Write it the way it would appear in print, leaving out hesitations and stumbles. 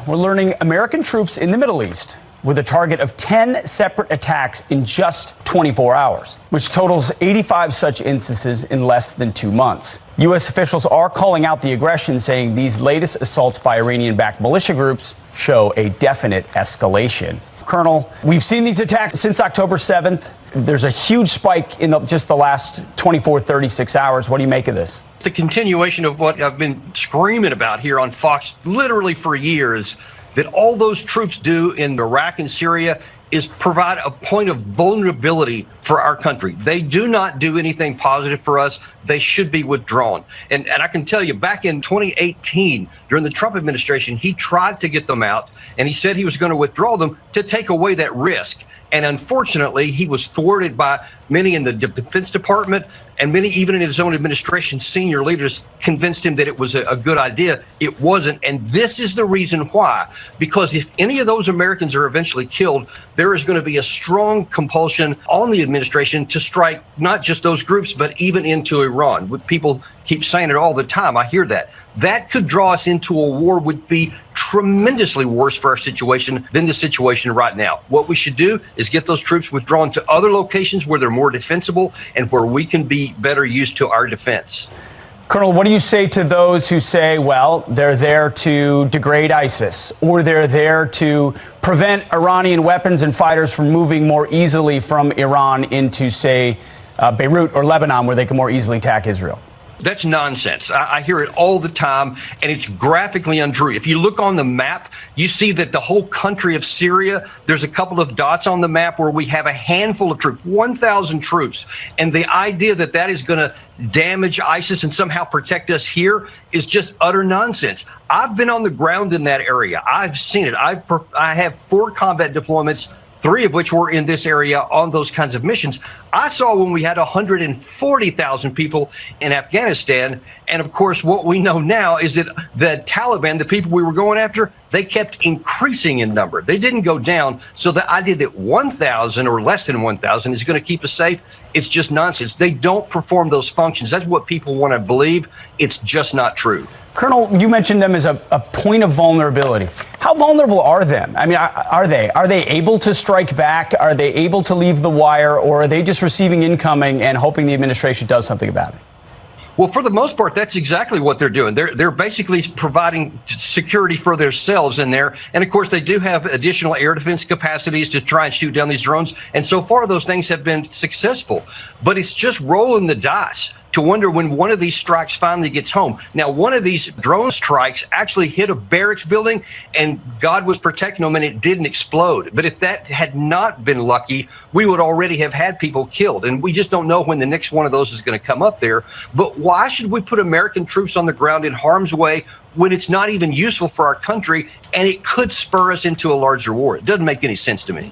we're learning American troops in the Middle East with a target of 10 separate attacks in just 24 hours, which totals 85 such instances in less than 2 months. U.S. officials are calling out the aggression, saying these latest assaults by Iranian-backed militia groups show a definite escalation. Colonel, we've seen these attacks since October 7th. There's a huge spike in just the last 24, 36 hours. What do you make of this? The continuation of what I've been screaming about here on Fox literally for years, that all those troops do in Iraq and Syria is provide a point of vulnerability for our country. They do not do anything positive for us. They should be withdrawn. And I can tell you, back in 2018, during the Trump administration, he tried to get them out, and he said he was going to withdraw them to take away that risk. And unfortunately, he was thwarted by many in the Defense Department, and many even in his own administration. Senior leaders convinced him that it was a good idea. It wasn't. And this is the reason why. Because if any of those Americans are eventually killed, there is going to be a strong compulsion on the administration to strike not just those groups, but even into Iran. People keep saying it all the time. I hear that. That could draw us into a war, would be tremendously worse for our situation than the situation right now. What we should do is get those troops withdrawn to other locations where they're more defensible and where we can be better used to our defense. Colonel, what do you say to those who say, well, they're there to degrade ISIS, or they're there to prevent Iranian weapons and fighters from moving more easily from Iran into, say, Beirut or Lebanon, where they can more easily attack Israel? That's nonsense. I hear it all the time, and it's graphically untrue. If you look on the map, you see that the whole country of Syria, there's a couple of dots on the map where we have a handful of troops, 1,000 troops. And the idea that that is going to damage ISIS and somehow protect us here is just utter nonsense. I've been on the ground in that area. I've seen it. I have 4 combat deployments, 3 of which were in this area on those kinds of missions. I saw when we had 140,000 people in Afghanistan. And of course, what we know now is that the Taliban, the people we were going after, they kept increasing in number. They didn't go down. So the idea that 1,000 or less than 1,000 is going to keep us safe, it's just nonsense. They don't perform those functions. That's what people want to believe. It's just not true. Colonel, you mentioned them as a point of vulnerability. How vulnerable are them? I mean, are they able to strike back? Are they able to leave the wire, or are they just receiving incoming and hoping the administration does something about it? Well, for the most part, that's exactly what they're doing. They're basically providing security for themselves in there. And of course, they do have additional air defense capacities to try and shoot down these drones. And so far, those things have been successful. But it's just rolling the dice to wonder when one of these strikes finally gets home. Now, one of these drone strikes actually hit a barracks building, and God was protecting them, and it didn't explode. But if that had not been lucky, we would already have had people killed. And we just don't know when the next one of those is going to come up there. But why should we put American troops on the ground in harm's way when it's not even useful for our country, and it could spur us into a larger war? It doesn't make any sense to me.